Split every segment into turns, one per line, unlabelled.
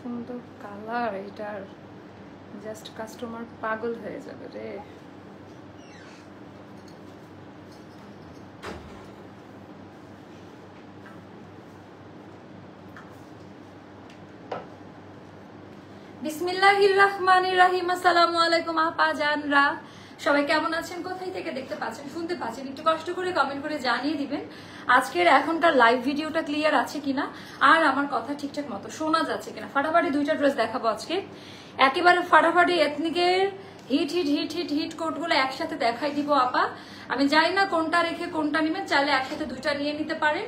সুন্দর কালার, এটার just customer পাগল হয়ে যাবে রে। বিসমিল্লাহির রহমানির রহিম। আসসালামু আলাইকুম আপা জানরা, সবাই কেমন আছেন? কোথায় থেকে দেখতে পাচ্ছেন, শুনতে পাচ্ছেন? একটু কষ্ট করে কমেন্ট করে জানিয়ে দিবেন আজকের এখনকার লাইভ ভিডিওটা ক্লিয়ার আছে কিনা, আর আমার কথা ঠিকঠাক মতো শোনা যাচ্ছে কিনা। ফাটাফাটি দুইটা ড্রেস দেখাবো আজকে, একেবারে ফাটাফাটি এথনিকের hit hit hit hit hit কোটগুলো একসাথে দেখাই দিব আপা। আমি জানি না কোনটা রেখে কোনটা নেবেন, চাইলে একসাথে দুইটা নিয়ে নিতে পারেন।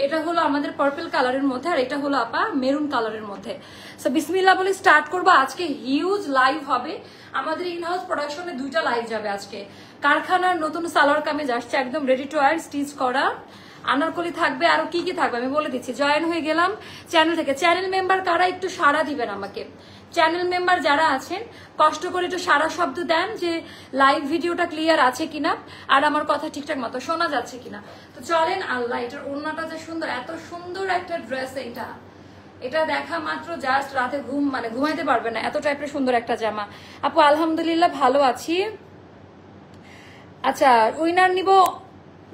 এটা হলো আমাদের পার্পল কালারের মধ্যে, আর এটা হলো আপা মেরুন কালারের মধ্যে। সো বিসমিল্লাহ বলে স্টার্ট করবো। আজকে হিউজ লাইভ হবে আমাদের ইনহাউস প্রোডাকশনে, দুইটা লাইভ যাবে আজকে। কারখানার নতুন সালোয়ার কামিজ আসছে, একদম রেডি টু ওয়্যার, স্টিচ করা। আনারকলি থাকবে, আরো কি কি থাকবে আমি বলে দিচ্ছি। জয়েন হয়ে গেলাম চ্যানেল থেকে। চ্যানেল মেম্বার কারা একটু সাড়া দিবেন আমাকে? চ্যানেল মেম্বার যারা আছেন কষ্ট করে একটু সারা শব্দ দেন যে লাইভ ভিডিওটা ক্লিয়ার আছে কিনা, আর আমার কথা ঠিকঠাক মতো শোনা যাচ্ছে কিনা। তো চলেন। আল্লাহ, এটার ওড়নাটা যে সুন্দর, এত সুন্দর একটা ড্রেস। এটা দেখা মাত্র জাস্ট রাতে ঘুমাইতে পারবে না, এত টাইপের সুন্দর একটা জামা। আপু আলহামদুলিল্লাহ ভালো আছি। আচ্ছা, উইনার নিব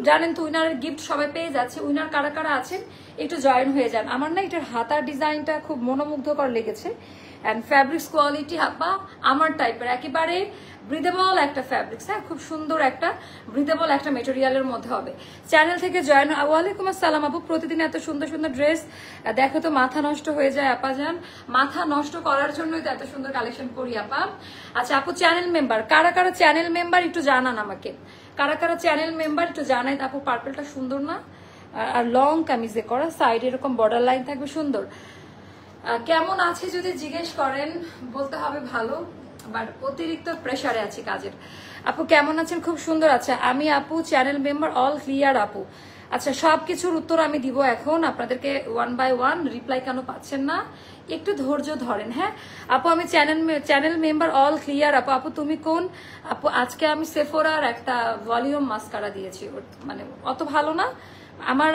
জানেন তো, উইনারের গিফট সবাই পেয়ে যাচ্ছে। উইনার কারা কারা আছেন একটু জয়েন হয়ে যান। আমার না এটার হাতার ডিজাইনটা খুব মনোমুগ্ধকর লেগেছে, অ্যান্ড ফ্যাব্রিক্স কোয়ালিটি আপা আমার টাইপের, একেবারে ব্রিদেবল একটা ফ্যাব্রিক্স। হ্যাঁ, খুব সুন্দর একটা ব্রিদেবল একটা মেটেরিয়ালের মধ্যে হবে। চ্যানেল থেকে জয়েন। ওয়ালাইকুম আসসালাম আপু, প্রতিদিন এত সুন্দর সুন্দর ড্রেস দেখো তো মাথা নষ্ট হয়ে যায় আপা জান। মাথা নষ্ট করার জন্যই তো এত সুন্দর কালেকশন করি আপা। আচ্ছা আপু, চ্যানেল মেম্বার কারা কারা চ্যানেল মেম্বার একটু জানান আমাকে। কারা কারা চ্যানেল মেম্বার একটু জানাই। আপু পার্পলটা সুন্দর না? আর লং কামিজে করা, সাইড এরকম বর্ডার লাইন থাকবে, সুন্দর। কেমন আছে যদি জিজ্ঞেস করেন বলতে হবে ভালো, বাট অতিরিক্ত প্রেসারে আছি কাজের। আপু কেমন আছেন? খুব সুন্দর আছে আমি আপু। চ্যানেল মেম্বার অল ক্লিয়ার আপু। আচ্ছা, সবকিছুর উত্তর আমি দিব এখন আপনাদেরকে ওয়ান বাই ওয়ান। রিপ্লাই কেন পাচ্ছেন না একটু ধৈর্য ধরেন। হ্যাঁ আপু, আমি চ্যানেল মেম্বার অল ক্লিয়ার আপু। আপু তুমি কোন আপু? আজকে আমি সেফোরার একটা ভলিউম মাস্কারা দিয়েছি, মানে অত ভালো না, আমার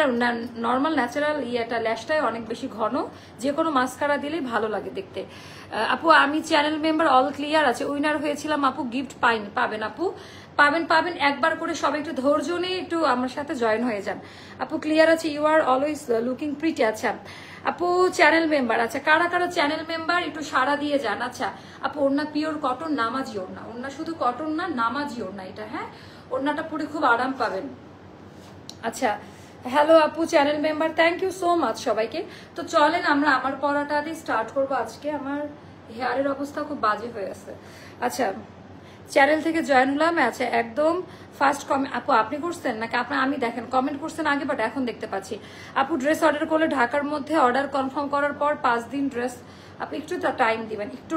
নর্মাল ন্যাচারাল ইয়েটা ল্যাশটাই অনেক বেশি ঘন, যে কোনো মাস্কারা দিলেই ভালো লাগে দেখতে। আপু আমি চ্যানেল মেম্বার অল ক্লিয়ার আছে। উইনার হয়েছিলাম আপু, গিফট পাইনি। পাবেন আপু, পাবেন একবার করে। সবাই একটু ধৈর্য নিয়ে একটু আমার সাথে জয়েন হয়ে যান। আপু ক্লিয়ার আছে, you are always looking pretty. আচ্ছা আপু চ্যানেল মেম্বার, আচ্ছা কারা কারা চ্যানেল মেম্বার একটু সাড়া দিয়ে যান। আচ্ছা আপু, ওড়না পিওর কটন, নামাজি ওড়না। ওড়না শুধু কটন না, নামাজি ওড়না এটা। হ্যাঁ, ওড়নাটা পরে খুব আরাম পাবেন। আচ্ছা হ্যালো আপু channel member, thank you so much সবাইকে। তো চলেন আমরা আমার পড়াটা দিয়ে স্টার্ট করবো আজকে। আমার হেয়ারের অবস্থা খুব বাজে হয়ে আছে। আচ্ছা চ্যানেল থেকে জয়েন হলাম। আচ্ছা একদম ফার্স্ট কমেন্ট আপু আপনি করছেন নাকি আপনার? আমি দেখেন কমেন্ট করছেন আগে, বাট এখন দেখতে পাচ্ছি। আপু ড্রেস অর্ডার করলে ঢাকার মধ্যে অর্ডার কনফার্ম করার পর 5 দিন ড্রেস, আপনি একটু টাইম দিবেন, একটু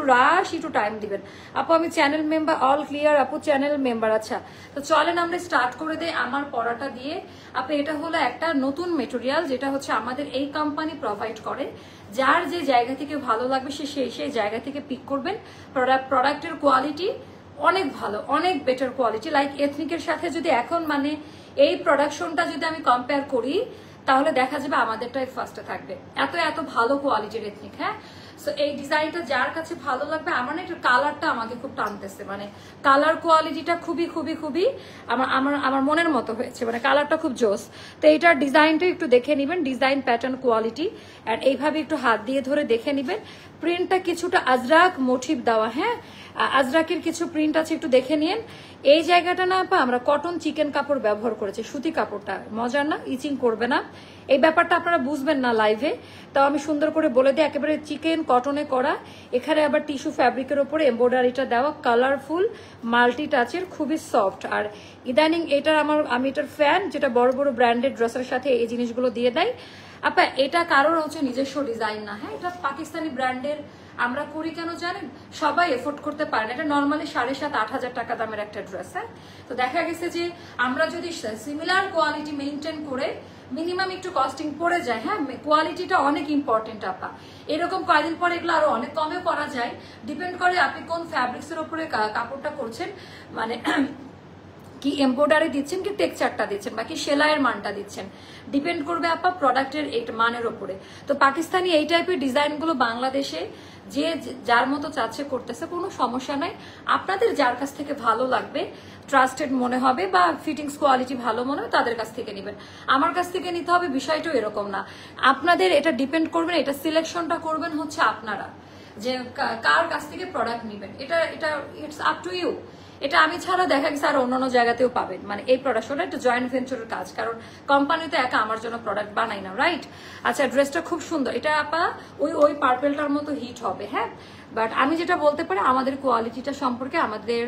একটু টাইম দিবেন আপু। আমি চ্যানেল মেম্বার অল ক্লিয়ার আপু, চ্যানেল মেম্বার। আচ্ছা তো চলেন আমরা স্টার্ট করে দেই আমার পড়াটা দিয়ে। আপু এটা হলো একটা নতুন মেটেরিয়াল, যেটা হচ্ছে আমাদের এই কোম্পানি প্রোভাইড করে। যার যে জায়গা থেকে ভালো লাগবে সে সেই জায়গা থেকে পিক করবেন। প্রোডাক্টের কোয়ালিটি অনেক ভালো, অনেক বেটার কোয়ালিটি। লাইক এথনিকের সাথে যদি এখন মানে এই প্রোডাকশনটা যদি আমি কম্পেয়ার করি, তাহলে দেখা যাবে আমাদেরটাই ফার্স্টে থাকবে। এত এত ভালো কোয়ালিটির এথনিক। হ্যাঁ, সো এই ডিজাইনটা যার কাছে ভালো লাগবে। আমার না একটু কালারটা আমাকে খুব টানতেছে, মানে কালার কোয়ালিটিটা খুবই খুবই খুবই আমার মনের মতো হয়েছে, মানে কালারটা খুব জোস। তো এইটার ডিজাইনটা একটু দেখে নেবেন, ডিজাইন প্যাটার্ন কোয়ালিটি, অ্যান্ড এইভাবে একটু হাত দিয়ে ধরে দেখে নেবেন। প্রিন্টটা কিছুটা আজরাক মোটিভ দেওয়া। হ্যাঁ, আজরাকের কিছু প্রিন্ট আছে, একটু দেখে নিন। এই জায়গাটা না আপা আমরা কটন চিকেন কাপড় ব্যবহার করেছি, সুতি কাপড়টা মজার না, ইচিং করবে না, এই ব্যাপারটা আপনারা বুঝবেন না লাইভে, তাও আমি সুন্দর করে বলে দিই। একেবারে চিকেন কটনে করা, এখানে আবার টিস্যু ফ্যাব্রিকের ওপরে এমব্রয়ডারিটা দেওয়া, কালারফুল মাল্টি টাচের, খুবই সফট। আর ইদানিং এটার আমি এটার ফ্যান, যেটা বড় বড় ব্র্যান্ডেড ড্রেসের সাথে এই জিনিসগুলো দিয়ে দেয় আপা। এটা কারোর হচ্ছে নিজস্ব ডিজাইন না। হ্যাঁ, এটা পাকিস্তানি ব্র্যান্ডের আমরা করি কেন জানেন? সবাই এফোর্ড করতে পারে না। এটা নর্মালি 7,500-8,000 টাকা দামের একটা ড্রেস। হ্যাঁ, তো দেখা গেছে যে আমরা যদি সিমিলার কোয়ালিটি মেনটেন করে মিনিমাম একটু কস্টিং পড়ে যায়। হ্যাঁ, কোয়ালিটিটা অনেক ইম্পর্টেন্ট আপা। এরকম কয়েকদিন পরে এগুলো আরো অনেক কমেও করা যায়, ডিপেন্ড করে আপনি কোন ফ্যাব্রিক্সের উপরে কাপড়টা করছেন। মানে কি এমব্রয়ডারি দিচ্ছেন, কি টেক্সচারটা দিচ্ছেন, বা কি সেলাইয়ের মানটা দিচ্ছেন, ডিপেন্ড করবে আপা প্রোডাক্টের এই মানের ওপরে। তো পাকিস্তানি এই টাইপের ডিজাইনগুলো বাংলাদেশে যে যার মতো চাচ্ছে করতেছে, কোনো সমস্যা নাই। আপনাদের যার কাছ থেকে ভালো লাগবে, ট্রাস্টেড মনে হবে বা ফিটিংস কোয়ালিটি ভালো মনে হয়, তাদের কাছ থেকে নেবেন। আমার কাছ থেকে নিতে হবে বিষয়টাও এরকম না। আপনাদের এটা ডিপেন্ড করবেন, এটা সিলেকশনটা করবেন হচ্ছে আপনারা, যে কার কাছ থেকে প্রোডাক্ট নেবেন। এটা এটা ইটস আপ টু ইউ। এটা আমি ছাড়া দেখা গেছে আর অন্যান্য জায়গাতেও পাবেন। মানে এই প্রোডাক্টটা একটা জয়েন্ট ভেঞ্চারের কাজ, কারণ কোম্পানিতে একা আমার জন্য প্রোডাক্ট বানাই না, রাইট? আচ্ছা, ড্রেসটা খুব সুন্দর। এটা আপা ওই পার্পেলটার মতো হিট হবে, হ্যাঁ। বাট আমি যেটা বলতে পারি আমাদের কোয়ালিটিটা সম্পর্কে, আমাদের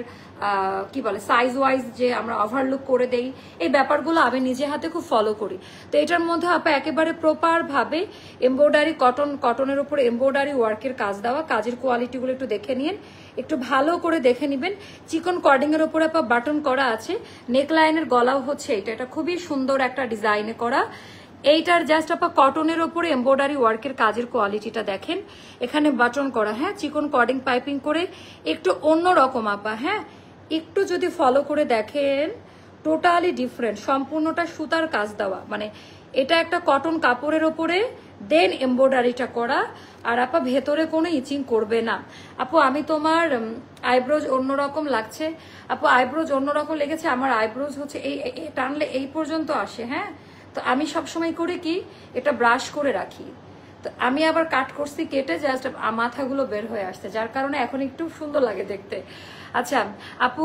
কি বলে সাইজ ওয়াইজ যে আমরা ওভারলুক করে দেই, এই ব্যাপারগুলো আমি নিজে হাতে খুব ফলো করি। তো এটার মধ্যে আপা একেবারে প্রপার ভাবে এমব্রয়ডারি, কটনের উপর এমব্রয়ডারি ওয়ার্কের কাজ দেওয়া। কাজের কোয়ালিটিগুলো একটু দেখে নিন, একটু ভালো করে দেখে নিবেন। চিকন কর্ডিং এর উপরে আপা বাটন করা আছে, নেকলাইনের গলাও হচ্ছে এটা খুবই সুন্দর একটা ডিজাইনে করা। এইটার জাস্ট আপা কটনের ওপরে এমব্রয়ডারি ওয়ার্কের কাজের কোয়ালিটিটা দেখেন, এখানে বাটন করা, হ্যাঁ, চিকন কর্ডিং পাইপিং করে একটু অন্যরকম আপা, হ্যাঁ। একটু যদি ফলো করে দেখেন, টোটালি ডিফারেন্ট, সম্পূর্ণটা সুতার কাজ দেওয়া। মানে এটা একটা কটন কাপড়ের ওপরে দেন এমব্রয়ডারিটা করা, আর আপা ভেতরে কোনো ইচিং করবে না। আপু আমি তোমার আইব্রোজ অন্যরকম লাগছে। আপু আইব্রোজ অন্যরকম লেগেছে, আমার আইব্রোজ হচ্ছে এই টানলে এই পর্যন্ত আসে, হ্যাঁ। তো আমি সবসময় করে কি এটা ব্রাশ করে রাখি, তো আমি আবার কাট করছি, কেটে জাস্ট মাথাগুলো বের হয়ে আসছে, যার কারণে এখন একটু সুন্দর লাগে দেখতে। আচ্ছা আপু,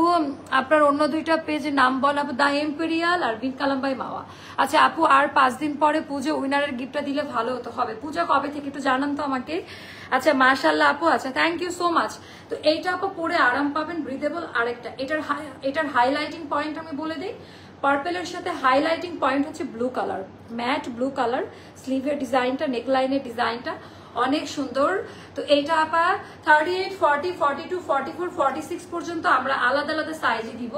আপনার অন্য দুইটা পেজের নাম বল আপু। দা এম্পেরিয়াল আর বিন কালামবাই মাওয়া। আচ্ছা আপু, আর 5 দিন পরে পুজো, উইনারের গিফটটা দিলে ভালো হতো। হবে পূজা কবে থেকে একটু জানান তো আমাকে। আচ্ছা মাশাআল্লাহ আপু, আচ্ছা থ্যাংক ইউ সো মাচ। তো এইটা আপু পরে আরাম পাবেন, ব্রিদেবল। আরেকটা এটার হাইলাইটিং পয়েন্ট আমি বলে দিই, পার্পেলের সাথে হাইলাইটিং পয়েন্ট হচ্ছে blue colour, matte blue colour. স্লিভের ডিজাইনটা, নেকলাইনের ডিজাইনটা অনেক সুন্দর। তো এইটা আপা 38, 40, 42, 44, 46 পর্যন্ত আমরা আলাদা আলাদা সাইজে দিব।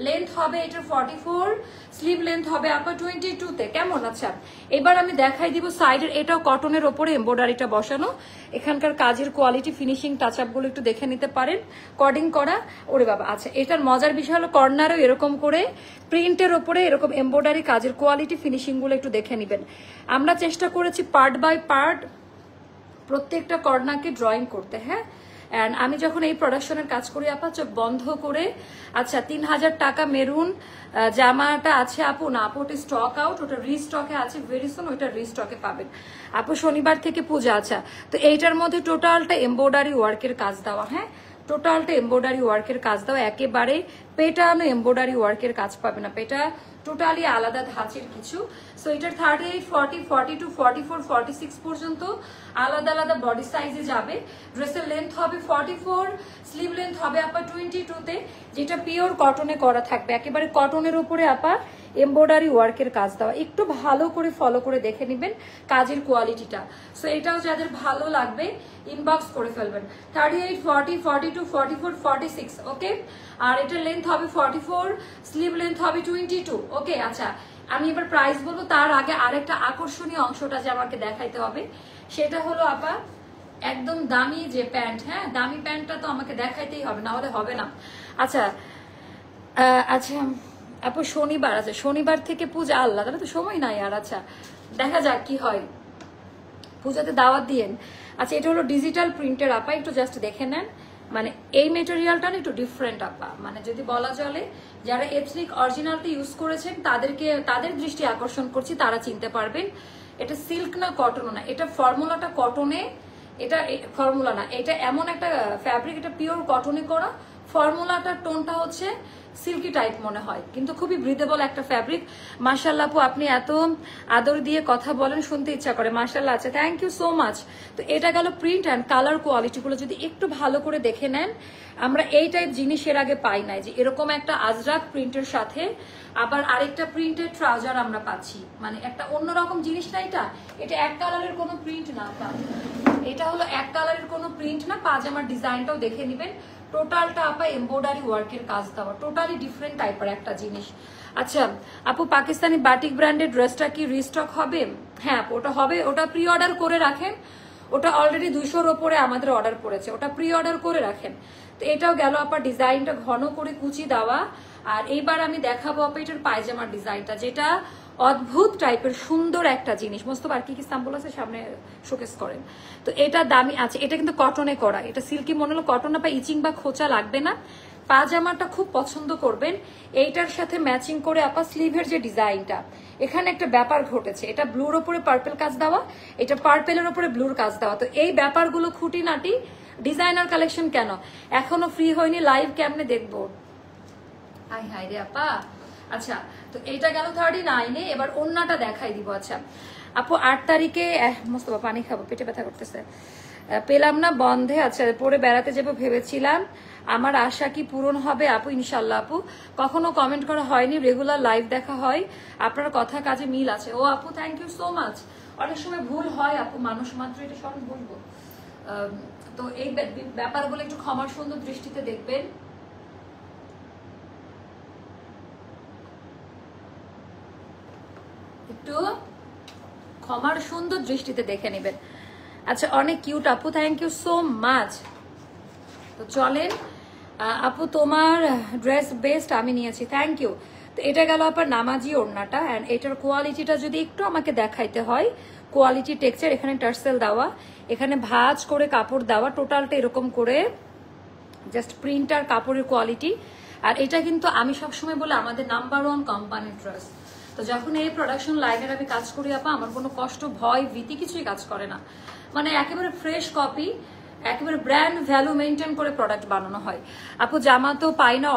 লেন্থ হবে এটার 44, স্লিভ লেন্থ হবে আপা 22 তে। কেমন? আচ্ছা এবার আমি দেখাই দিব সাইডের, এটাও কটনের ওপরে এমব্রয়ডারিটা বসানো। এখানকার কাজের কোয়ালিটি, ফিনিশিং টাচ আপ গুলো একটু দেখে নিতে পারেন, কর্ডিং করা। ওরে বাবা, আচ্ছা এটার মজার বিষয় হলো কর্নারও এরকম করে প্রিন্টের ওপরে এরকম এমব্রয়ডারি কাজের কোয়ালিটি, ফিনিশিং গুলো একটু দেখে নিবেন। আমরা চেষ্টা করেছি পার্ট বাই পার্ট প্রত্যেকটা কর্নারকে ড্রয়িং করতে, হ্যাঁ। অ্যান্ড আমি যখন এই প্রোডাকশনের কাজ করি আপা চোখ বন্ধ করে। আচ্ছা 3000 টাকা মেরুন জামাটা আছে আপু, না আপু ওটা স্টক আউট, ওটা রিস্টকে আছে, ভেরি সুন ওইটা রিস্টকে পাবেন আপু। শনিবার থেকে পূজা। আচ্ছা তো এইটার মধ্যে টোটালটা এমব্রয়ডারি ওয়ার্কের কাজ দেওয়া, হ্যাঁ, টোটালটা এমব্রয়ডারি ওয়ার্কের কাজ দেওয়া, একেবারে পেটানো এমব্রয়ডারি ওয়ার্কের কাজ পাবে না, পেটা টোটালি আলাদা ধাঁচের কিছু। সো এটার 38, 40, 42, 44, 46 পর্যন্ত আলাদা আলাদা বডি সাইজে যাবে। ড্রেসের লেন্থ হবে 44, স্লিভ লেন্থ হবে আপা 22 তে, যেটা পিওর কটনে করা থাকবে, একেবারে কটনের উপরে আপা এমব্রয়ডারি ওয়ার্কের কাজ দেওয়া। একটু ভালো করে ফলো করে দেখে নেবেন কাজের কোয়ালিটিটা। সো এটাও যাদের ভালো লাগবে ইনবক্স করে ফেলবেন। 38, 40, 42, 44, 46, ওকে। আর এটার লেন্থ হবে 44, স্লিভ লেন্থ হবে 22, ওকে। আচ্ছা আমি এবার প্রাইস বলবো, তার আগে আরেকটা আকর্ষণীয় অংশটা যে আমাকে দেখাইতে হবে, সেটা হলো আপা একদম দামি যে প্যান্ট, হ্যাঁ, দামি প্যান্টটা তো আমাকে দেখাইতেই হবে, না হলে হবে না। আচ্ছা আচ্ছা আপু শনিবার, আছে শনিবার থেকে পূজা, আল্লাহ তাহলে তো সময় নাই আর। আচ্ছা দেখা যাক কি হয়, পূজাতে দাওয়াত দিয়েন। আচ্ছা এটা হলো ডিজিটাল প্রিন্টের আপা, একটু জাস্ট দেখে নেন। মানে এই মেটেরিয়ালটা না একটু ডিফারেন্ট আপা, মানে যদি বলা চলে যারা এথনিক অরিজিনালটা ইউজ করেছেন তাদের দৃষ্টি আকর্ষণ করছি, তারা চিনতে পারবেন। এটা সিল্ক না কটনও না, এটা ফর্মুলাটা কটনে, এটা ফর্মুলা না, এটা এমন একটা ফ্যাব্রিক, এটা পিওর কটনে করা। ফর্মুলাটার টোনটা হচ্ছে সিল্কি টাইপ মনে হয়, কিন্তু খুবই ব্রিদেবল একটা ফ্যাব্রিক। মাশাআল্লাহ আপু আপনি এত আদর দিয়ে কথা বলেন, শুনতে ইচ্ছা করে, মাশাআল্লাহ। আছে থ্যাংক ইউ সো মাচ। তো এটা গেল প্রিন্ট অ্যান্ড কালার কোয়ালিটিগুলো যদি একটু ভালো করে দেখে নেন, আমরা এই টাইপ জিনিস এর আগে পাই নাই, যে এরকম একটা আজরাক প্রিন্টের সাথে আবার আরেকটা প্রিন্টের ট্রাউজার আমরা পাচ্ছি, মানে একটা অন্যরকম জিনিস না। এটা এক কালারের কোনো প্রিন্ট না, এটা হলো এক কালারের কোনো প্রিন্ট না। পাজামার ডিজাইনটাও দেখে নেবেন, টোটালটা আপা এমব্রয়ডারি ওয়ার্কের কাজ দেওয়া, টোটালি ডিফারেন্ট টাইপের একটা জিনিস। আচ্ছা আপু পাকিস্তানি বাটিক ব্র্যান্ডের ড্রেসটা কি রিস্টক হবে? হ্যাঁ আপু ওটা হবে, ওটা প্রি অর্ডার করে রাখেন, ওটা অলরেডি 200-র ওপরে আমাদের অর্ডার পড়েছে, ওটা প্রি অর্ডার করে রাখেন। তো এটাও গেল আপা ডিজাইনটা ঘন করে কুচি দেওয়া, আর এইবার আমি দেখাবো আপু এটার পায়জামার ডিজাইনটা, যেটা অদ্ভুত টাইপের সুন্দর একটা জিনিস। মোস্তফা আর কি কি স্যাম্পল আছে সামনে শোকেস করেন। তো এটা দামি আছে, এটা কিন্তু কটনে করা, এটা সিল্কি মনে হলো কটনে বা ইচিং বা খোঁচা লাগবে না। পাজামাটা খুব পছন্দ করবেন। এইটার সাথে ম্যাচিং করে আপা স্লিভের যে ডিজাইনটা, এখানে একটা ব্যাপার ঘটেছে, এটা ব্লুর ওপরে পার্পেল কাজ দেওয়া, এটা পার্পেলের ওপরে ব্লুর কাজ দেওয়া। তো এই ব্যাপারগুলো খুঁটিনাটি ডিজাইনার কালেকশন কেন এখনো ফ্রি হয়নি, লাইভ কেমনে দেখবো? হাই হাই রে আপা। আচ্ছা, তো এইটা গেল 39-এ। এবার ওন্নাটা দেখাই দিব। আচ্ছা আপু 8 তারিখে মোস্তফা পানি খাবো, পেটে ব্যথা করতেছে, পেলাম না বন্ধে। আচ্ছা পরে বেড়াতে যাবো ভেবেছিলাম, আমার আশা কি পূরণ হবে আপু? ইনশাল্লাহ আপু। কখনো কমেন্ট করা হয়নি, রেগুলার লাইভ দেখা হয়, আপনার কথা কাজে মিল আছে। ও আপু থ্যাংক ইউ সো মাচ। অনেক সময় ভুল হয় আপু, মানুষ মাত্র, এটা সব বলবো। তো এই ব্যাপারগুলো একটু ক্ষমার সুন্দর দৃষ্টিতে দেখবেন। একটু ক্ষমার সুন্দর দৃষ্টিতে দেখে নেবেন। আচ্ছা অনেক কিউট আপু, থ্যাংক ইউ সো মাচ। তো চলেন আপু তোমার ড্রেস বেস্ট, আমি নিয়েছি, থ্যাংক ইউ। তো এটা গেল আপনার নামাজি ওড়নাটা। অ্যান্ড এটার কোয়ালিটিটা যদি একটু আমাকে দেখাইতে হয়, কোয়ালিটি টেক্সচার, এখানে টার্সেল দেওয়া, এখানে ভাঁজ করে কাপড় দেওয়া, টোটালটা এরকম করে জাস্ট প্রিন্টার কাপড়ের কোয়ালিটি। আর এটা কিন্তু আমি সবসময় বলি আমাদের নাম্বার 1 কোম্পানির ড্রেস। তো যখন এই প্রোডাকশন লাইনের আমি কাজ করি আপা, আমার কোনো কষ্ট ভয় ভীতি কিছুই কাজ করে না। মানে একেবারে ফ্রেশ কপি, একেবারে ব্র্যান্ড ভ্যালু মেনটেন করে প্রোডাক্ট বানানো হয়। আপু জামা তো পাই না,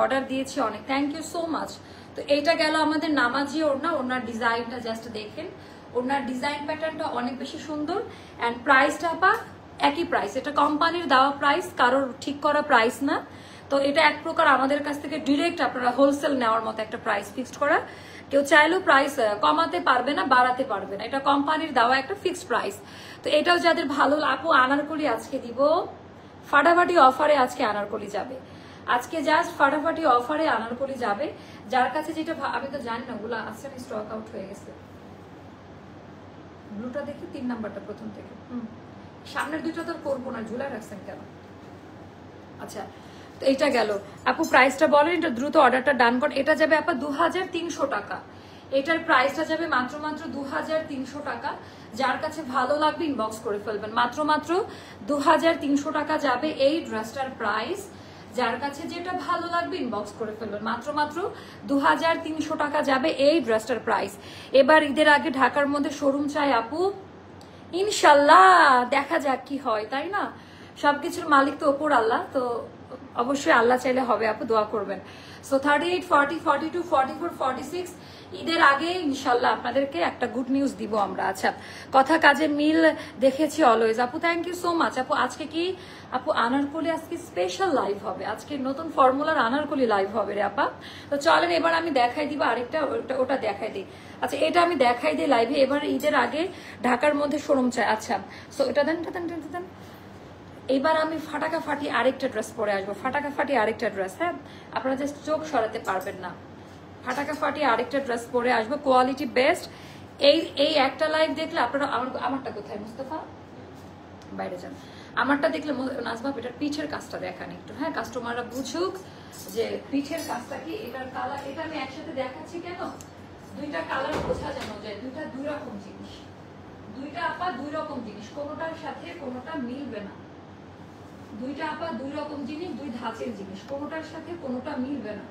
অর্ডার দিয়েছি অনেক, থ্যাংক ইউ সো মাচ। তো এইটা গেল আমাদের নামাজি ওড়না। ওড়নার ডিজাইনটা জাস্ট দেখেন, ওড়নার ডিজাইন প্যাটার্নটা অনেক বেশি সুন্দর। অ্যান্ড প্রাইসটা আপা একই প্রাইস, এটা কোম্পানির দেওয়া প্রাইস, কারোর ঠিক করা প্রাইস না। তো এটা এক প্রকার আমাদের কাছ থেকে ডিরেক্ট আপনারা হোলসেল নেওয়ার মতো একটা প্রাইস ফিক্সড করা। কেউ চাইলেও প্রাইস কমাতে পারবে না, বাড়াতে পারবে না, এটা কোম্পানির দেওয়া একটা ফিক্সড প্রাইস। তো এটাও যাদের ভালো, আপু আনারকলি আজকে দিব ফাটাফাটি অফারে, আজকে আনারকলি যাবে, আজকে জাস্ট ফাটাফাটি অফারে আনারকলি যাবে। যার কাছে যেটা আমি তো জানি না ওগুলো আছে, স্টক আউট হয়ে গেছে। ব্লুটা দেখি 3 নাম্বারটা প্রথম থেকে, সামনের দুইটা তো করবো না, ঝুলাই রাখছেন কেন? আচ্ছা তো এটা গেল আপু, প্রাইসটা বলেন, এটা দ্রুত অর্ডারটা ডান কর। এটা যাবে আপা 2300 টাকা, এটার প্রাইসটা যাবে মাত্র 2300 টাকা। যার কাছে ভালো লাগবে ইনবক্স করে ফেলবেন, মাত্র 2300 টাকা যাবে এই ড্রেসটার প্রাইস। যার কাছে যেটা ভালো লাগবে ইনবক্স করে ফেলবেন, মাত্র 2300 টাকা যাবে এই ড্রেসটার প্রাইস। এবার ঈদের আগে ঢাকার মধ্যে শোরুম চাই আপু, ইনশাল্লাহ দেখা যাক কি হয়, তাই না? সবকিছুর মালিক তো ওপর আল্লাহ, তো অবশ্যই আল্লাহ চাইলে হবে আপু, দোয়া করবেন। সো 38, 40, 42, 44, 46 ঈদের আগে ইনশাল্লাহ আপনাদেরকে একটা গুড নিউজ দিব আমরা। আচ্ছা কথা কাজে মিল দেখেছি অলওয়েজ আপু, থ্যাংক ইউ সো মাচ আপু। আজকে কি আপু আনারকলি আজকে স্পেশাল লাইভ হবে, আজকে নতুন ফর্মুলার আনারকলি লাইভ হবে রে আপা। তো চলেন এবার আমি দেখাই দিব আরেকটা, ওটা দেখাই দিই। আচ্ছা এটা আমি দেখাই দিই লাইভে। এবার ঈদের আগে ঢাকার মধ্যে শোরুম চাই। আচ্ছা সো এটা দেন, এবার আমি ফাটাকা ফাটি আরেকটা ড্রেস পরে আসবো, ফাটাকা ফাটি আরেকটা ড্রেস। হ্যাঁ আপনারা জাস্ট চোখ সরাতে পারবেন না, ফাটাকা ফাটি আরেকটা ড্রেস পরে আসবো, কোয়ালিটি বেস্ট। এই একটা লাইভ দেখলে আপনারা, আমারটা কোথায় মুস্তফা, বাইরে যান, আমারটা দেখলে নাজমা এটার পিঠের কাজটা দেখান একটু, হ্যাঁ কাস্টমাররা বুঝুক যে পিঠের কাজটা কি। এটার কালার, এটা আমি একসাথে দেখাচ্ছি কেন, দুইটা কালার বোঝা যেন যায়, দুইটা দুই রকম জিনিস, দুইটা আপা দুই রকম জিনিস, কোনোটার সাথে কোনোটা মিলবে না। দুইটা আপা দুই রকম জিনিস, দুই ধাঁচের জিনিস, কোনোটার সাথে কোনোটা মিলবে না।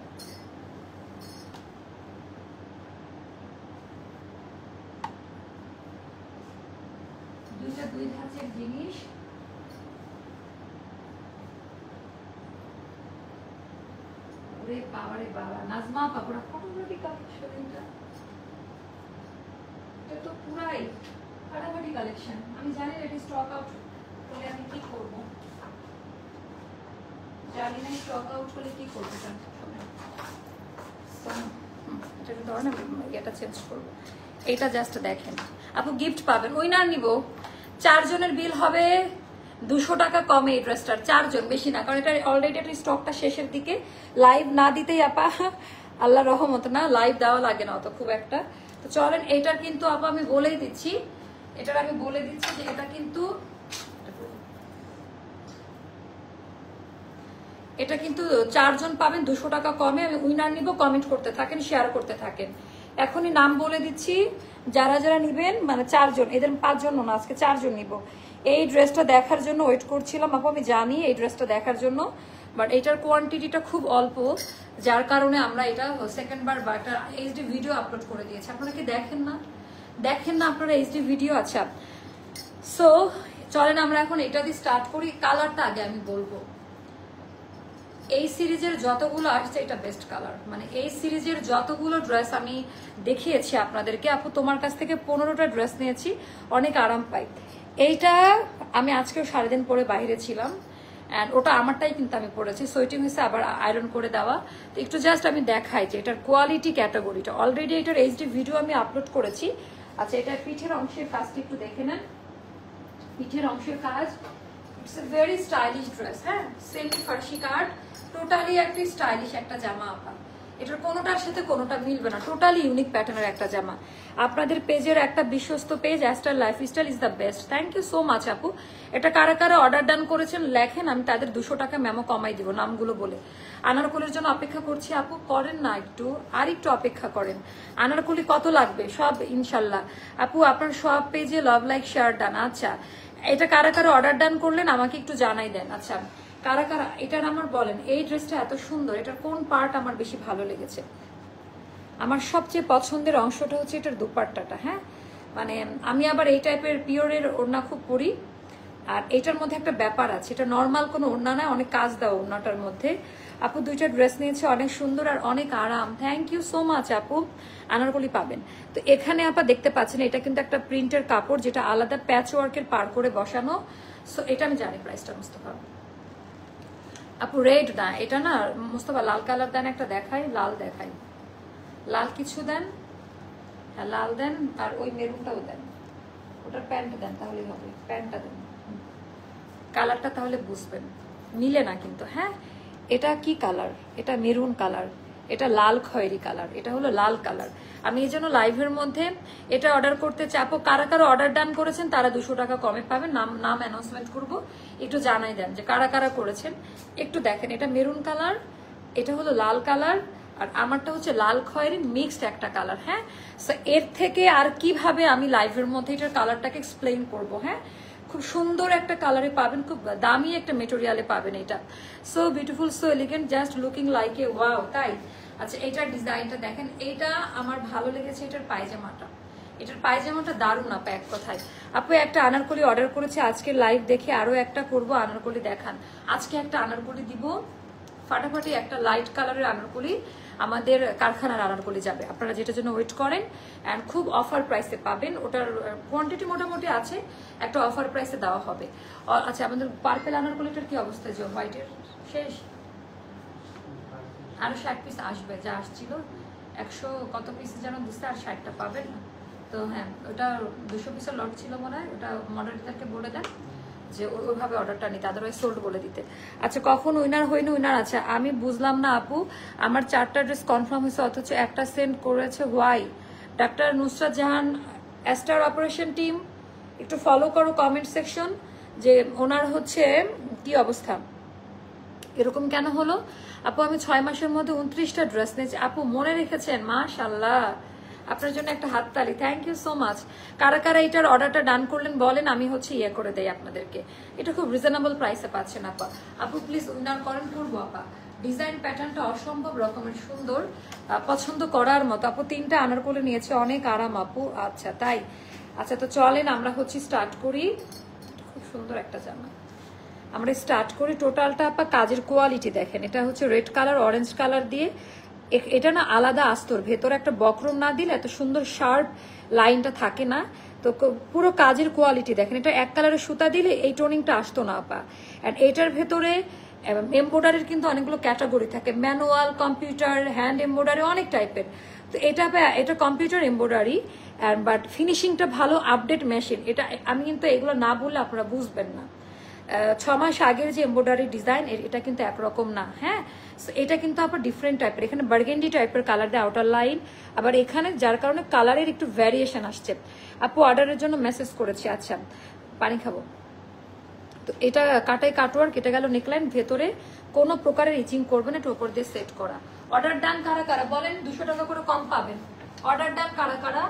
দুইটা দুই ধাঁচের জিনিস। ওরে বাবা রে বাবা, নাজমা কাপড়া ফটোগ্রাফি কালেকশন, এটা তো পুরাই ফাটাফাটি কালেকশন। আমি জানি এটা স্টক আউট হলে আমি কি করব, জানি না স্টক আউট হলে কি করবো, এটা চেঞ্জ করবো। এটা জাস্ট দেখেন আপু, গিফট পাবেন, উইনার নিব, 4 জনের বিল হবে 200 টাকা কমে এই ড্রেসটার, 4 জন, বেশি না, কারণ এটা অলরেডি একটা স্টকটা শেষের দিকে। লাইভ না দিতেই আপা আল্লাহ রহমত না, লাইভ দেওয়া লাগে না অত খুব একটা। তো চলেন এটার কিন্তু আপা আমি বলেই দিচ্ছি, এটার আমি বলে দিচ্ছি যে এটা কিন্তু এটা কিন্তু 4 জন পাবেন 200 টাকা কমে। আমি উইনার নিব, কমেন্ট করতে থাকেন, শেয়ার করতে থাকেন। এখনই নাম বলে দিচ্ছি যারা যারা নিবেন, মানে 4 জন, এদের 5 জন না, আজকে 4 জন নিব। এই ড্রেসটা দেখার জন্য ওয়েট করছিলাম আপু, আমি জানি এই ড্রেসটা দেখার জন্য, বাট এটার কোয়ান্টিটিটা খুব অল্প, যার কারণে আমরা এটা সেকেন্ড বার বা একটা এইচডি ভিডিও আপলোড করে দিয়েছি। আপনারা কি দেখেন না আপনারা এইচডি ভিডিও? আচ্ছা, সো চলেন আমরা এখন এটা দিয়ে স্টার্ট করি। কালারটা আগে আমি বলবো, এই সিরিজের যতগুলো আসছে এটা বেস্ট কালার। মানে এই সিরিজের যতগুলো ড্রেস আমি দেখিয়েছি আপনাদেরকে, আপু তোমার কাছ থেকে 15টা ড্রেস নিয়েছি, অনেক আরাম পাই। এইটা আমি আজকেও সারাদিন পরে বাইরে ছিলাম, অ্যান্ড ওটা আমারটাই কিন্তু আমি পরেছি, সোয়েটিং হয়েছে আবার আয়রন করে দেওয়া। তো একটু জাস্ট আমি দেখাই যে এটার কোয়ালিটি ক্যাটাগরিটা। অলরেডি এটার এইচডি ভিডিও আমি আপলোড করেছি। আচ্ছা, এটা পিঠের অংশের কাজটা একটু দেখে নেন। পিঠের অংশের কাজ, it's a very stylish dress. হ্যাঁ, সেমি ফার্সি কাট, টোটালি একটা স্টাইলিশ একটা জামা আপা। এটার কোনোটার সাথে কোনোটা মিলবে না, টোটালি ইউনিক প্যাটার্নের একটা জামা। আপনাদের পেজের একটা বিশ্বস্ত page Aster lifestyle is the best. Thank you so much আপু। এটা কারা কারা অর্ডার ডান করেছেন লেখেন, আমি তাদের 200 টাকা মেমো কমাই দিব নামগুলো বলে। আনারকলির জন্য অপেক্ষা করছি আপু, করেন না একটু, আর একটু অপেক্ষা করেন। আনারকলি কত লাগবে? সব ইনশাল্লাহ আপু, আপনার সব পেজে লাভ লাইক শেয়ার ডান। আচ্ছা, এটা কারা কারা অর্ডার ডান করলেন আমাকে একটু জানাই দেন। আচ্ছা, কারা কারা এটার আমার বলেন, এই ড্রেসটা এত সুন্দর, এটার কোন পার্ট আমার বেশি ভালো লেগেছে? আমার সবচেয়ে পছন্দের অংশটা হচ্ছে এটার দুপাট্টাটা। হ্যাঁ, মানে আমি আবার এই টাইপের পিওরের ওড়না খুব পরি, আর এটার মধ্যে একটা ব্যাপার আছে, এটা নর্মাল কোনো ওড়না নয়, অনেক কাজ দাও ওড়নাটার মধ্যে। আপু 2টা ড্রেস নিয়েছে, অনেক সুন্দর আর অনেক আরাম। থ্যাংক ইউ সো মাচ আপু। আনারকলি পাবেন তো এখানে আপা দেখতে পাচ্ছেন, এটা কিন্তু একটা প্রিন্টের কাপড়, যেটা আলাদা প্যাচ ওয়ার্কের পার করে বসানো। সো এটা আমি জানি প্রাইসটা মুস্তফা আপু। রেড না, এটা না মুস্তফা, লাল কালার দেন একটা, দেখাই লাল, দেখাই লাল কিছু দেন। হ্যাঁ, লাল দেন, আর ওই মেরুনটাও দেন, ওটার প্যান্ট দেন, তাহলেই হবে। প্যান্টটা দেন, কালারটা তাহলে বুঝবেন, মিলে না কিন্তু। হ্যাঁ, এটা কি কালার? এটা মেরুন কালার, এটা লাল খয়েরি কালার, এটা হলো লাল কালার। আমি এই জন্য লাইভের মধ্যে এটা অর্ডার করতে চাপো। কারা কারা অর্ডার ডান করেছেন তারা 200 টাকা কমে পাবেন। নাম অ্যানাউন্সমেন্ট করবো, একটু জানাই দেন যে কারা কারা করেছেন। একটু দেখেন, এটা মেরুন কালার, এটা হলো লাল কালার, আর আমারটা হচ্ছে লাল খয়েরি মিক্সড একটা কালার। হ্যাঁ, সো এর থেকে আর কিভাবে আমি লাইভের মধ্যে এটার কালারটাকে এক্সপ্লেইন করবো? হ্যাঁ, খুব সুন্দর একটা কালারে পাবেন, খুব দামি একটা মেটেরিয়ালে পাবেন এটা। So beautiful, so elegant, just looking like a wow, তাই? আচ্ছা, এটার ডিজাইনটা দেখেন, এটা আমার ভালো লেগেছে। এটার পায়জামাটা দারুণ আপা, এক কথায়। আপু একটা আনারকলি অর্ডার করেছে, আজকে লাইভ দেখে আরো একটা করব। আনারকলি দেখান, আজকে একটা আনারকলি দিব ফাটাফাটি, একটা লাইট কালারের আনারকলি আমাদের কারখানার আনারকলি যাবে, আপনারা যেটার জন্য ওয়েট করেন। অ্যান্ড খুব অফার প্রাইসে পাবেন, ওটার কোয়ান্টিটি মোটামুটি আছে, একটা অফার প্রাইসে দেওয়া হবে। আচ্ছা, আমাদের পার্পেল আনারকলিটার কি অবস্থা? যে হোয়াইটের শেষ, আরো 60 পিস আসবে, যা আসছিল 100 কত পিস যেন দিচ্ছে, আর 60টা পাবেন না তো। হ্যাঁ, ওটা 200 পিসের লট ছিল মনে হয়, ওটা মডারেটারকে বলে দেন যে ওইভাবে অর্ডারটা নিতে, আদারওয়াইজ সোল্ড বলে দিতে। আচ্ছা, কখন উইনার হয়নি? উইনার আছে, আমি বুঝলাম না আপু। আমার 4টা ড্রেস কনফার্ম হয়েছে, অথচ একটা সেন্ড করেছে, why? Doctor Nusrat Jahan, ester operation team, একটু ফলো করো কমেন্ট সেকশন, যে ওনার হচ্ছে কি অবস্থা, এরকম কেন হলো? আপু আমি 6 মাসের মধ্যে 29টা ড্রেস নিয়েছি। আপু মনে রেখেছেন, মাশাআল্লাহ, আপনার জন্য একটা হাততালি। Thank you so much. কারা কারা এটার অর্ডারটা ডান করলেন বলেন, আমি হচ্ছে ইয়ে করে দেই আপনাদেরকে। এটা খুব রিজনেবল প্রাইসে পাচ্ছেন আপা। আপু প্লিজ উইনার করেন, করবো আপা। ডিজাইন প্যাটার্নটা অসম্ভব রকমের সুন্দর, পছন্দ করার মতো। আপু 3টা আনারকলি নিয়েছে, অনেক আরাম আপু। আচ্ছা, তাই? আচ্ছা, তো চলেন আমরা হচ্ছে স্টার্ট করি। খুব সুন্দর একটা জামা, আমরা স্টার্ট করি। টোটালটা আপা কাজের কোয়ালিটি দেখেন, এটা হচ্ছে রেড কালার অরেঞ্জ কালার দিয়ে, এটা না আলাদা আস্তর, ভেতরে একটা বক্রম না দিলে এত সুন্দর শার্প লাইনটা থাকে না। তো পুরো কাজের কোয়ালিটি দেখেন, এটা এক কালারের সুতা দিলে এই টোনিংটা আসতো না আপা। অ্যান্ড এটার ভেতরে এমব্রয়ডারির কিন্তু অনেকগুলো ক্যাটাগরি থাকে, ম্যানুয়াল, কম্পিউটার, হ্যান্ড এমব্রয়ডারি, অনেক টাইপের। তো এটা কম্পিউটার এমব্রয়ডারি, বাট ফিনিশিংটা ভালো, আপডেট মেশিন। এটা আমি কিন্তু এগুলো না বললে আপনারা বুঝবেন না। 6 মাস আগের যে এমব্রয়ডারি ডিজাইন, এটা কিন্তু একরকম না। হ্যাঁ, এটা কিন্তু আবার ডিফারেন্ট টাইপের, এখানে বার্গেন্ডি টাইপের কালার দেয় আউটার লাইন, আবার এখানে যার কারণে কালারের একটু ভ্যারিয়েশন আসছে। আপু অর্ডারের জন্য মেসেজ করেছি। আচ্ছা, পানি খাবো। তো এটা কাটাই কাটওয়ার, কেটে গেল নেকলাইন, ভেতরে কোনো প্রকারের ইচিং করবে না, একটু উপর দিয়ে সেট করা। অর্ডার ডান কারা কারা বলেন, 200 টাকা করে কম পাবেন। অর্ডার ডান কারা কারা?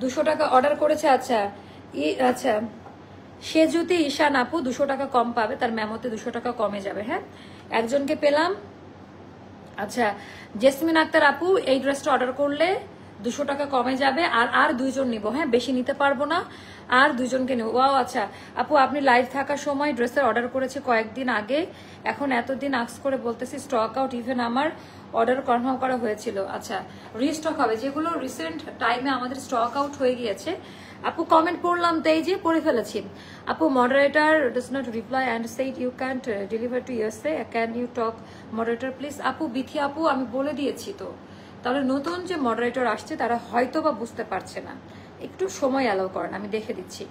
$200 অর্ডার করেছে। আচ্ছা আচ্ছা, সে যদি ঈশান আপু 200 টাকা কম পাবে, তার মেমোতে 200 টাকা কমে যাবে। হ্যাঁ, একজনকে পেলাম। আচ্ছা, জেসমিন আক্তার আপু এই ড্রেসটা অর্ডার করলে 200 টাকা কমে যাবে। আর 2 জন নিব। হ্যাঁ, বেশি নিতে পারবো না, আর 2 জনকে নেব। ওয়াও, আচ্ছা আপু, আপনি লাইভ থাকার সময় ড্রেসের অর্ডার করেছে কয়েকদিন আগে, এখন এতদিন আক্স করে বলতেছি স্টক আউট। ইভেন আমার অর্ডার কনফার্ম করা হয়েছিল। আচ্ছা, রিস্টক হবে, যেগুলো রিসেন্ট টাইমে আমাদের স্টক আউট হয়ে গিয়েছে। আপু কমেন্ট পড়লাম তো, এই যে পড়ে ফেলেছি। আপু, moderator does not reply and said you can't deliver to USA, can you talk moderator please? আপু বিথি আপু, আমি বলে দিয়েছি তো, তাহলে নতুন যে মডারেটর আসছে তারা হয়তো বা বুঝতে পারছে না, একটু সময় অ্যালাউ করেন, আমি দেখে দিচ্ছি।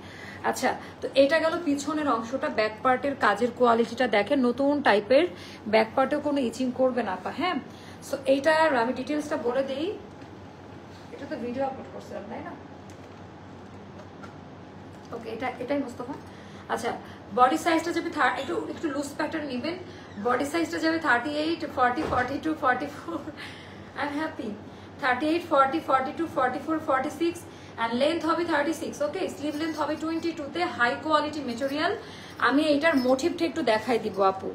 আচ্ছা, তো এটা গেল পিছনের অংশটা। ব্যাক পার্টের কাজের কোয়ালিটিটা দেখেন, নতুন টাইপের। ব্যাক পার্টেও কোনো ইচিং করবে না আপা। হ্যাঁ, সো এইটার আমি ডিটেলসটা বলে দিই। এটা তো ভিডিও আপলোড করছিলাম, তাই না? ওকে, এটাই মোস্তফা। আচ্ছা, বডি সাইজটা যাবে একটু লুজ প্যাটার্ন নেবেন। বডি সাইজটা যাবে 38, 40, 42, 44। I am happy. 38, 40, 42, 44, 46 and length হবে 36। ওকে, স্লিভ লেন্থ হবে 22-তে। High quality material. আমি এইটার মোটিভটা একটু দেখাই দিব আপু।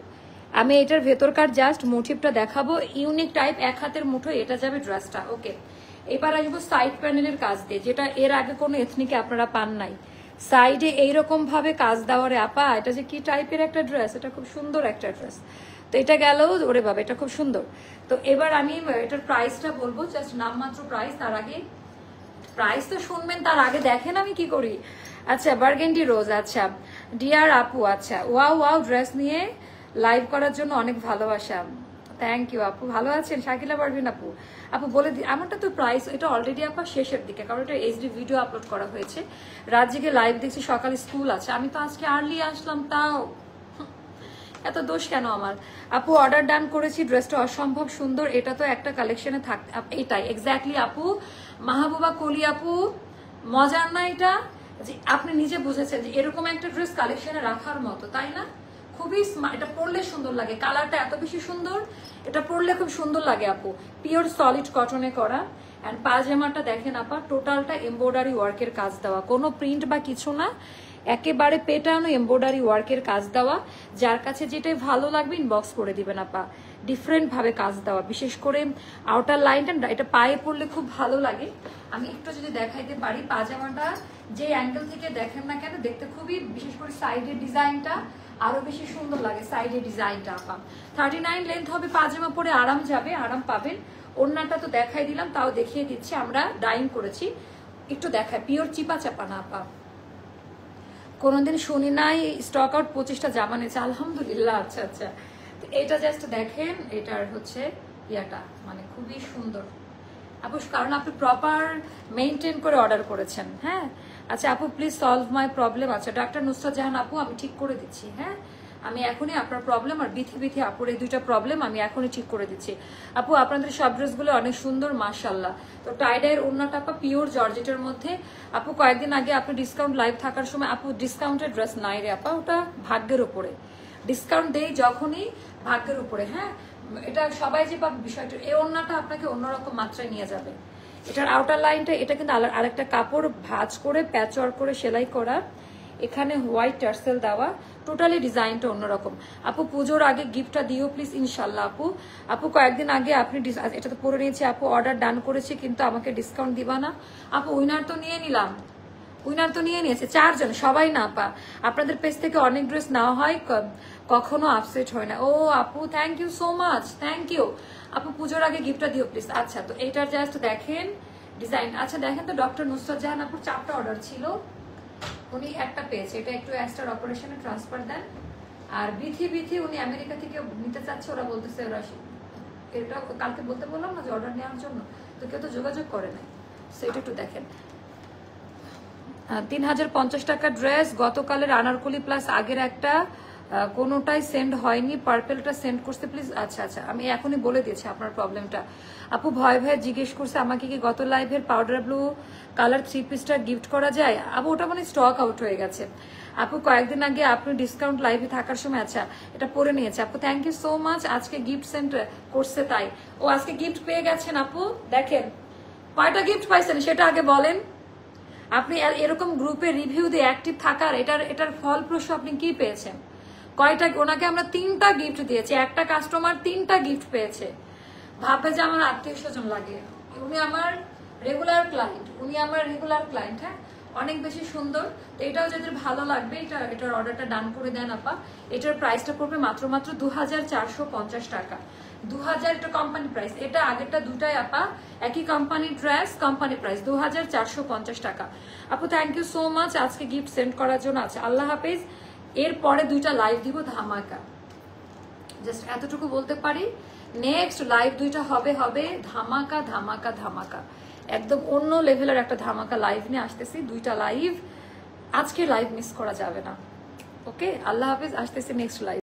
আমি এটার ভেতরকার জাস্ট মোটিভটা দেখাবো, ইউনিক টাইপ, এক হাতের মুঠো এটা যাবে ড্রেসটা। ওকে, এবার আসবো সাইড প্যানেলের কাজ দিয়ে, যেটা এর আগে কোনো এথনিকে আপনারা পান নাই। সাইডে এইরকম ভাবে কাজ দেওয়ারে আপা, এটা যে কি টাইপের একটা ড্রেস, এটা খুব সুন্দর একটা ড্রেস। তো এটা গেল, ওরে বাবা, এটা খুব সুন্দর। তো এবার আমি এটার প্রাইসটা বলবো, জাস্ট নামমাত্র প্রাইস। তার আগে প্রাইস তো শুনবেন, তার আগে দেখেন আমি কি করি। আচ্ছা, বার্গেন্ডি রোজ। আচ্ছা, ডিয়ার আপু, আচ্ছা ওয়াও ওয়াও, ড্রেস নিয়ে লাইভ করার জন্য অনেক ভালোবাসা। থ্যাংক ইউ আপু, ভালো আছেন? শাকিলা পারভিন আপু, আপু বলে দিই আমারটা তো প্রাইস এটা অলরেডি আপা শেষের দিকে, কারণ এটা এইচডি ভিডিও আপলোড করা হয়েছে। রাত জেগে লাইভ দেখছি, সকালে স্কুল আছে, আমি তো আজকে আর্লি আসলাম, তাও এত দোষ কেন আমার? আপু অর্ডার ডান করেছি, ড্রেসটা অসম্ভব সুন্দর। এটা তো একটা কালেকশনে থাক, এটাই এক্স্যাক্টলি আপু। মাহবুবা কলি আপু, মজার না এটা? যে আপনি নিজে বুঝেছেন যে এরকম একটা ড্রেস কালেকশনে রাখার মতো, তাই না? খুবই স্মার্ট, এটা পরলে সুন্দর লাগে, কালারটা এত বেশি সুন্দর, এটা পরলে খুব সুন্দর লাগে আপু। পিওর সলিড কটনে করা। অ্যান্ড পাজামাটা দেখেন আপা, টোটালটা এমব্রয়ডারি ওয়ার্কের কাজ দেওয়া, কোনো প্রিন্ট বা কিছু না, একেবারে পেটানো এমব্রয়ডারি ওয়ার্কের কাজ দেওয়া। যার কাছে যেটাই ভালো লাগবে ইনবক্স করে দিবেন আপা। ডিফারেন্ট ভাবে কাজ দেওয়া, বিশেষ করে আউটার লাইনটা এটা পায়ে পড়লে খুব ভালো লাগে। আমি একটু যদি দেখাইতে পারি, পাজামাটা যে অ্যাঙ্গেল থেকে দেখেন না কেন, দেখতে খুবই, বিশেষ করে সাইডের ডিজাইনটা আরো বেশি সুন্দর লাগে। সাইডের ডিজাইনটা আপা 39 লেন্থ হবে, পাজামা পরে আরাম যাবে, আরাম পাবেন। ওড়নাটা তো দেখাই দিলাম, তাও দেখিয়ে দিচ্ছি, আমরা ডাইং করেছি, একটু দেখায়। পিওর চিপা চাপা না আপা, কোনোদিন শুনি নাই স্টক আউট 25টা জামা নিয়েছে, আলহামদুলিল্লাহ। আচ্ছা আচ্ছা, তো এটা জাস্ট দেখেন, এটার হচ্ছে ইয়াটা মানে খুবই সুন্দর আপু, কারণ আপনি প্রপার মেনটেন করে অর্ডার করেছেন। হ্যাঁ, আচ্ছা আপু প্লিজ সলভ মাই প্রবলেম। আচ্ছা, ডাক্তার নুসরাত জাহান আপু, আমি ঠিক করে দিচ্ছি। হ্যাঁ, আমি এখনই আপনার প্রবলেম আর বিথি আপুর এই দুইটা প্রবলেম আমি এখনই ঠিক করে দিচ্ছি। আপু আপনাদের সব ড্রেসগুলো অনেক সুন্দর, মাশাআল্লাহ। তো টাইডাইয়ের ওড়নাটা আপা পিওর জর্জেটের মধ্যে। আপু কয়েকদিন আগে আপনি ডিসকাউন্ট লাইভ থাকার সময়, আপু ডিসকাউন্টের ড্রেস নাই রে আপা, ওটা ভাগ্যের উপরে। ডিসকাউন্ট দেই যখনই, ভাগ্যের উপরে। হ্যাঁ, এটা সবাই যে পাবে বিষয়টা, এই ওড়নাটা আপনাকে অন্যরকম মাত্রায় নিয়ে যাবে। এটার আউটার লাইনটা, এটা কিন্তু আরেকটা কাপড় ভাঁজ করে প্যাচওয়ার্ক করে সেলাই করা, এখানে হোয়াইট টার্সেল দেওয়া, টোটালি ডিজাইনটা অন্যরকম। আপু পুজোর আগে গিফটটা দিও প্লিজ, ইনশাল্লাহ। আপু কয়েকদিন আগে আপনি এটা তো পরে নিয়েছি আপু, অর্ডার ডান করেছি, কিন্তু আমাকে ডিসকাউন্ট দিবা না? আপু উইনার তো নিয়ে নিলাম, উইনার তো নিয়ে নিয়েছে 4 জন, সবাই না আপা। আপনাদের পেজ থেকে অনেক ড্রেস নেওয়া হয়, কখনো আপসেট হয় না। ও আপু thank you so much, thank you আপু। পুজোর আগে গিফটটা দিও প্লিজ। আচ্ছা, তো এইটার জাস্ট দেখেন ডিজাইন। আচ্ছা দেখেন তো, ডক্টর নুসরাত জাহান আপুর 4টা অর্ডার ছিল, উনি একটা পেয়েছে, এটা একটু অ্যাস্টার অপারেশনে ট্রান্সফার দেন। আর বিথি উনি আমেরিকা থেকে নিতে চাচ্ছে, ওরা বলতেছে ওরা এটা কালকে বলতে বললাম না যে অর্ডার নেওয়ার জন্য, তো কেউ তো যোগাযোগ করে নাই। সেটা একটু দেখেন। 3050 টাকা ড্রেস, গতকালের আনারকলি প্লাস আগের একটা কোনোটাই সেন্ড হয়নি, পার্পেলটা সেন্ড করতে প্লিজ। আচ্ছা আচ্ছা, আমি এখনই বলে দিয়েছি আপনার প্রবলেমটা। আপু ভয় ভয়ে জিজ্ঞেস করছে আমাকে কি গত লাইভের পাউডার ব্লু কালার 3 পিসটা গিফট করা যায়। আপু ওটা মানে স্টক আউট হয়ে গেছে। আপু কয়েকদিন আগে আপনি ডিসকাউন্ট লাইভে থাকার সময় আচ্ছা এটা পরে নিয়েছে। আপু থ্যাংক ইউ সো মাচ, আজকে গিফট সেন্ড করছে তাই। ও আজকে গিফট পেয়ে গেছেন আপু। দেখেন কয়টা গিফট পাইছেন সেটা আগে বলেন। আপনি এরকম গ্রুপে রিভিউ দিয়ে অ্যাক্টিভ থাকার এটার ফলপ্রসূ আপনি কি পেয়েছেন? কয়টা, ওনাকে আমরা 3টা গিফট দিয়েছি, একটা কাস্টমার 3টা গিফট পেয়েছে। ভাবে যে আমার আত্মীয় স্বজন লাগে, উনি আমার রেগুলার ক্লায়েন্ট। হ্যাঁ, অনেক বেশি সুন্দর। তো এটাও যাদের ভালো লাগবে এটার অর্ডারটা ডান করে দেন আপা। এটার প্রাইসটা পড়বে মাত্র 2450 টাকা। 2000 এটা কোম্পানি প্রাইস, এটা আগেরটা দুটাই আপা একই কোম্পানি ড্রেস, কোম্পানি প্রাইস 2450 টাকা। আপু থ্যাংক ইউ সো মাচ আজকে গিফট সেন্ড করার জন্য। আছে আল্লাহ হাফেজ। এরপরে 2টা লাইভ দিব ধামাকা, জাস্ট এতটুকু বলতে পারি। নেক্সট লাইভ 2টা হবে ধামাকা ধামাকা ধামাকা, একদম অন্য লেভেলের একটা ধামাকা লাইভ নিয়ে আসতেছি। 2টা লাইভ, আজকে লাইভ মিস করা যাবে না। ওকে, আল্লাহ হাফেজ, আসতেছি নেক্সট লাইভ।